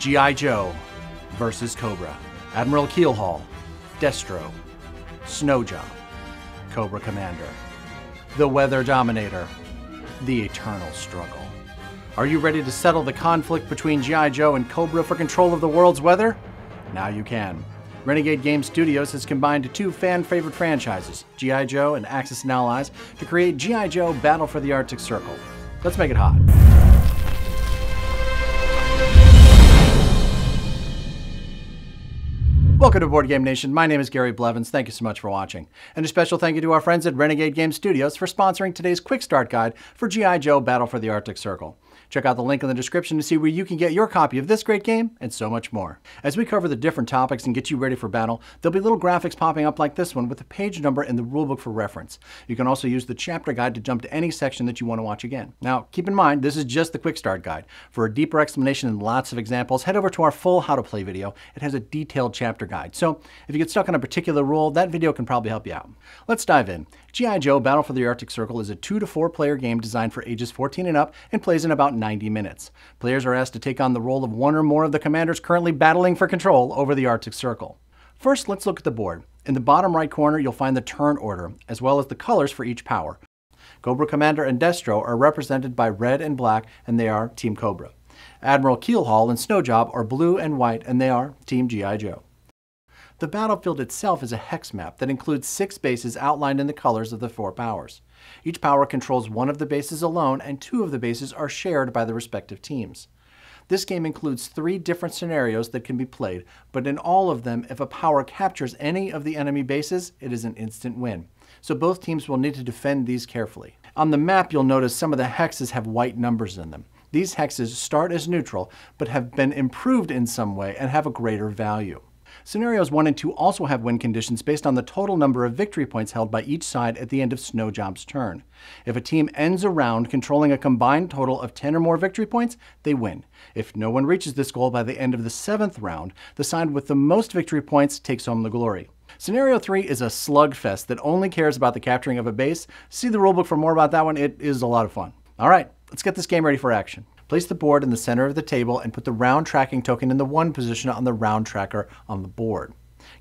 G.I. Joe versus Cobra. Admiral Keelhaul, Destro, Snowjob, Cobra Commander, the Weather Dominator, the Eternal Struggle. Are you ready to settle the conflict between G.I. Joe and Cobra for control of the world's weather? Now you can. Renegade Game Studios has combined two fan-favorite franchises, G.I. Joe and Axis and Allies, to create G.I. Joe Battle for the Arctic Circle. Let's make it hot. Welcome to Board Game Nation. My name is Gary Blevins. Thank you so much for watching. And a special thank you to our friends at Renegade Game Studios for sponsoring today's quick start guide for G.I. Joe Battle for the Arctic Circle. Check out the link in the description to see where you can get your copy of this great game and so much more. As we cover the different topics and get you ready for battle, there'll be little graphics popping up like this one with a page number in the rulebook for reference. You can also use the chapter guide to jump to any section that you want to watch again. Now, keep in mind, this is just the quick start guide. For a deeper explanation and lots of examples, head over to our full how to play video. It has a detailed chapter guide. So if you get stuck on a particular rule, that video can probably help you out. Let's dive in. G.I. Joe Battle for the Arctic Circle is a 2 to 4 player game designed for ages 14 and up and plays in about 90 minutes. Players are asked to take on the role of one or more of the commanders currently battling for control over the Arctic Circle. First, let's look at the board. In the bottom right corner, you'll find the turn order, as well as the colors for each power. Cobra Commander and Destro are represented by red and black, and they are Team Cobra. Admiral Keelhaul and Snowjob are blue and white, and they are Team G.I. Joe. The battlefield itself is a hex map that includes 6 bases outlined in the colors of the 4 powers. Each power controls one of the bases alone, and 2 of the bases are shared by the respective teams. This game includes 3 different scenarios that can be played, but in all of them, if a power captures any of the enemy bases, it is an instant win. So both teams will need to defend these carefully. On the map, you'll notice some of the hexes have white numbers in them. These hexes start as neutral, but have been improved in some way and have a greater value. Scenarios 1 and 2 also have win conditions based on the total number of victory points held by each side at the end of Snowjob's turn. If a team ends a round controlling a combined total of 10 or more victory points, they win. If no one reaches this goal by the end of the 7th round, the side with the most victory points takes home the glory. Scenario 3 is a slugfest that only cares about the capturing of a base. See the rulebook for more about that one. It is a lot of fun. All right, let's get this game ready for action. Place the board in the center of the table and put the round tracking token in the 1 position on the round tracker on the board.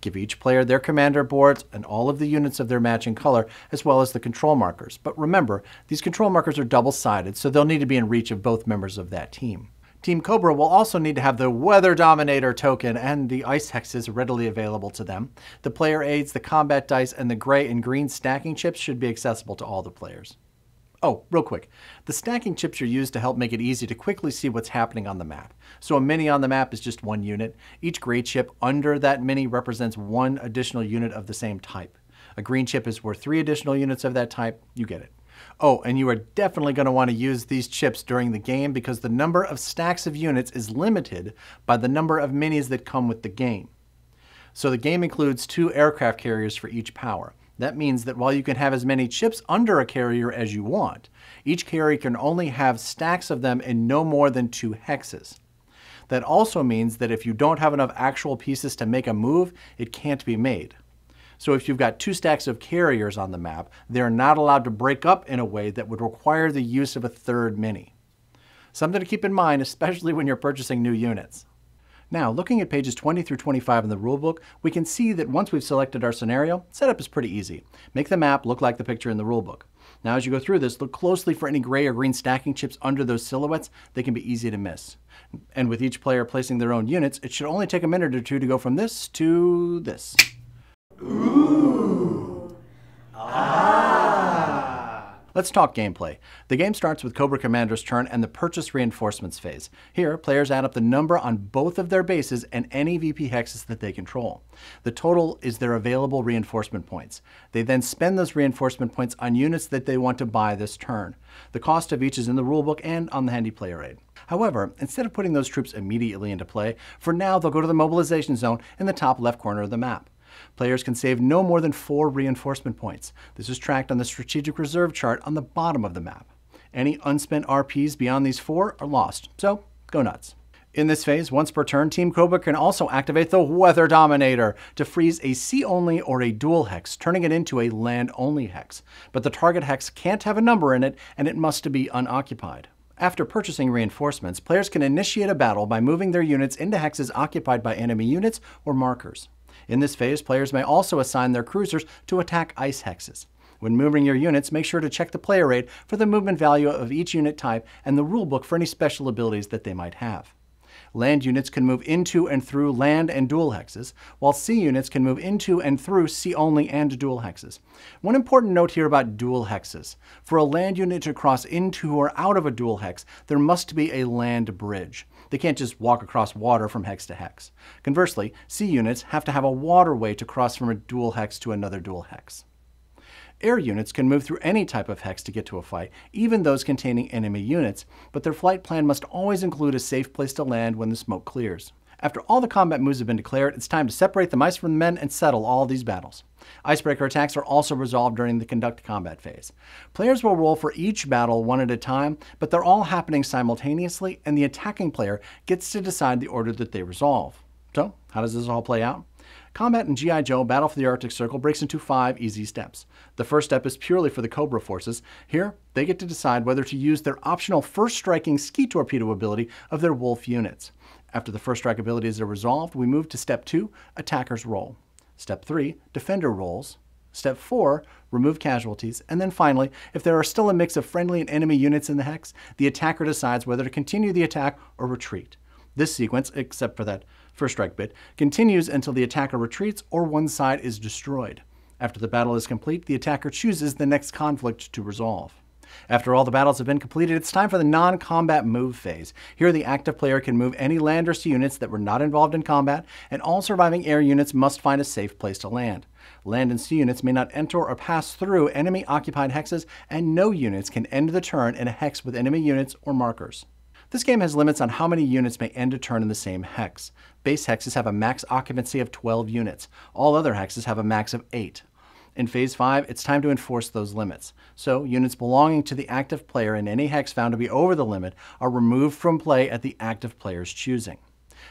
Give each player their commander boards and all of the units of their matching color, as well as the control markers. But remember, these control markers are double-sided, so they'll need to be in reach of both members of that team. Team Cobra will also need to have the Weather Dominator token and the ice hexes readily available to them. The player aids, the combat dice, and the gray and green stacking chips should be accessible to all the players. Oh, real quick. The stacking chips are used to help make it easy to quickly see what's happening on the map. So a mini on the map is just 1 unit. Each gray chip under that mini represents 1 additional unit of the same type. A green chip is worth 3 additional units of that type. You get it. Oh, and you are definitely going to want to use these chips during the game because the number of stacks of units is limited by the number of minis that come with the game. So the game includes 2 aircraft carriers for each power. That means that while you can have as many chips under a carrier as you want, each carrier can only have stacks of them in no more than 2 hexes. That also means that if you don't have enough actual pieces to make a move, it can't be made. So if you've got 2 stacks of carriers on the map, they're not allowed to break up in a way that would require the use of a 3rd mini. Something to keep in mind, especially when you're purchasing new units. Now, looking at pages 20 through 25 in the rulebook, we can see that once we've selected our scenario, setup is pretty easy. Make the map look like the picture in the rulebook. Now, as you go through this, look closely for any gray or green stacking chips under those silhouettes. They can be easy to miss. And with each player placing their own units, it should only take a minute or 2 to go from this to this. Ooh. Ah. Let's talk gameplay. The game starts with Cobra Commander's turn and the purchase reinforcements phase. Here, players add up the number on both of their bases and any VP hexes that they control. The total is their available reinforcement points. They then spend those reinforcement points on units that they want to buy this turn. The cost of each is in the rulebook and on the handy player aid. However, instead of putting those troops immediately into play, for now they'll go to the mobilization zone in the top left corner of the map. Players can save no more than 4 reinforcement points. This is tracked on the strategic reserve chart on the bottom of the map. Any unspent RPs beyond these 4 are lost, so go nuts. In this phase, once per turn, Team Cobra can also activate the Weather Dominator to freeze a sea-only or a dual hex, turning it into a land-only hex. But the target hex can't have a number in it, and it must be unoccupied. After purchasing reinforcements, players can initiate a battle by moving their units into hexes occupied by enemy units or markers. In this phase, players may also assign their cruisers to attack ice hexes. When moving your units, make sure to check the player aid for the movement value of each unit type and the rulebook for any special abilities that they might have. Land units can move into and through land and dual hexes, while sea units can move into and through sea only and dual hexes. One important note here about dual hexes. For a land unit to cross into or out of a dual hex, there must be a land bridge. They can't just walk across water from hex to hex. Conversely, sea units have to have a waterway to cross from a dual hex to another dual hex. Air units can move through any type of hex to get to a fight, even those containing enemy units, but their flight plan must always include a safe place to land when the smoke clears. After all the combat moves have been declared, it's time to separate the mice from the men and settle all these battles. Icebreaker attacks are also resolved during the conduct combat phase. Players will roll for each battle one at a time, but they're all happening simultaneously, and the attacking player gets to decide the order that they resolve. So, how does this all play out? Combat in G.I. Joe Battle for the Arctic Circle breaks into 5 easy steps. The first step is purely for the Cobra forces. Here, they get to decide whether to use their optional first striking ski torpedo ability of their Wolf units. After the first strike abilities are resolved, we move to Step 2, Attackers roll. Step 3, Defender rolls. Step 4, remove casualties. And then finally, if there are still a mix of friendly and enemy units in the hex, the attacker decides whether to continue the attack or retreat. This sequence, except for that first strike bit, continues until the attacker retreats or one side is destroyed. After the battle is complete, the attacker chooses the next conflict to resolve. After all the battles have been completed, it's time for the non-combat move phase. Here, the active player can move any land or sea units that were not involved in combat, and all surviving air units must find a safe place to land. Land and sea units may not enter or pass through enemy-occupied hexes, and no units can end the turn in a hex with enemy units or markers. This game has limits on how many units may end a turn in the same hex. Base hexes have a max occupancy of 12 units. All other hexes have a max of 8. In Phase 5, it's time to enforce those limits. So, units belonging to the active player in any hex found to be over the limit are removed from play at the active player's choosing.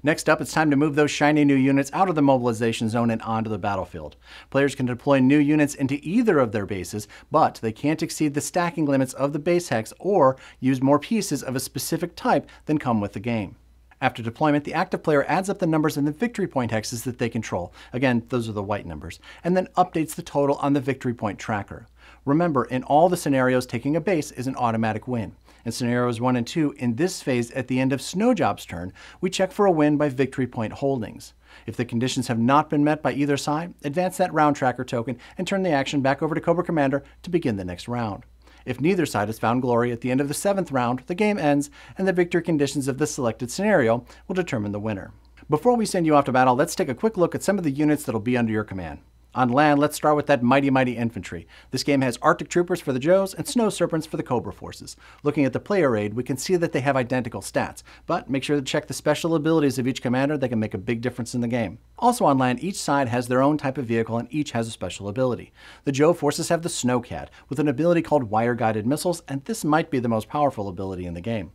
Next up, it's time to move those shiny new units out of the mobilization zone and onto the battlefield. Players can deploy new units into either of their bases, but they can't exceed the stacking limits of the base hex or use more pieces of a specific type than come with the game. After deployment, the active player adds up the numbers in the victory point hexes that they control. Again, those are the white numbers, and then updates the total on the victory point tracker. Remember, in all the scenarios, taking a base is an automatic win. In scenarios 1 and 2, in this phase at the end of Snowjob's turn, we check for a win by victory point holdings. If the conditions have not been met by either side, advance that round tracker token and turn the action back over to Cobra Commander to begin the next round. If neither side has found glory at the end of the 7th round, the game ends, and the victory conditions of the selected scenario will determine the winner. Before we send you off to battle, let's take a quick look at some of the units that'll be under your command. On land, let's start with that mighty infantry. This game has Arctic Troopers for the Joes and Snow Serpents for the Cobra forces. Looking at the player aid, we can see that they have identical stats, but make sure to check the special abilities of each commander. They can make a big difference in the game. Also on land, each side has their own type of vehicle and each has a special ability. The Joe forces have the Snowcat, with an ability called Wire-Guided Missiles, and this might be the most powerful ability in the game.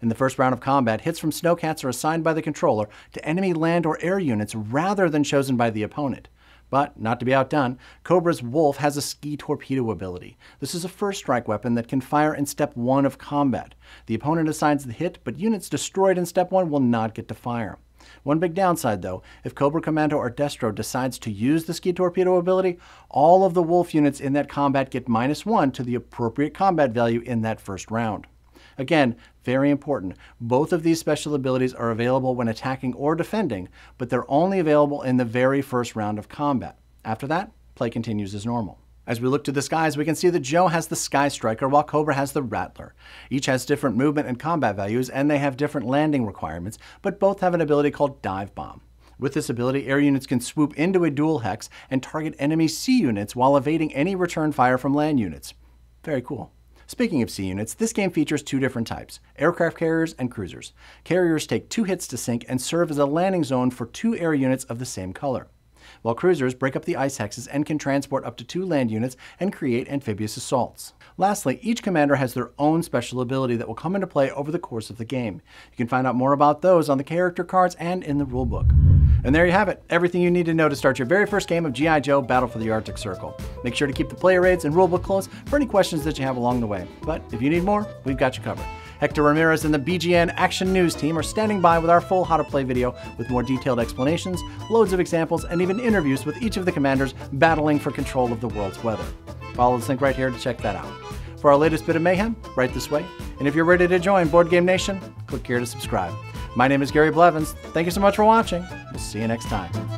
In the first round of combat, hits from Snowcats are assigned by the controller to enemy land or air units rather than chosen by the opponent. But, not to be outdone, Cobra's Wolf has a ski torpedo ability. This is a first strike weapon that can fire in Step 1 of combat. The opponent assigns the hit, but units destroyed in Step 1 will not get to fire. One big downside though, if Cobra Commando or Destro decides to use the ski torpedo ability, all of the Wolf units in that combat get -1 to the appropriate combat value in that first round. Again, very important, both of these special abilities are available when attacking or defending, but they're only available in the very first round of combat. After that, play continues as normal. As we look to the skies, we can see that Joe has the Sky Striker while Cobra has the Rattler. Each has different movement and combat values, and they have different landing requirements, but both have an ability called Dive Bomb. With this ability, air units can swoop into a dual hex and target enemy sea units while evading any return fire from land units. Very cool. Speaking of sea units, this game features 2 different types, aircraft carriers and cruisers. Carriers take 2 hits to sink and serve as a landing zone for 2 air units of the same color, while cruisers break up the ice hexes and can transport up to 2 land units and create amphibious assaults. Lastly, each commander has their own special ability that will come into play over the course of the game. You can find out more about those on the character cards and in the rulebook. And there you have it, everything you need to know to start your very first game of G.I. Joe Battle for the Arctic Circle. Make sure to keep the player aids and rulebook close for any questions that you have along the way. But if you need more, we've got you covered. Hector Ramirez and the BGN Action News team are standing by with our full how to play video with more detailed explanations, loads of examples, and even interviews with each of the commanders battling for control of the world's weather. Follow this link right here to check that out. For our latest bit of mayhem, right this way. And if you're ready to join Board Game Nation, click here to subscribe. My name is Gary Blevins. Thank you so much for watching. We'll see you next time.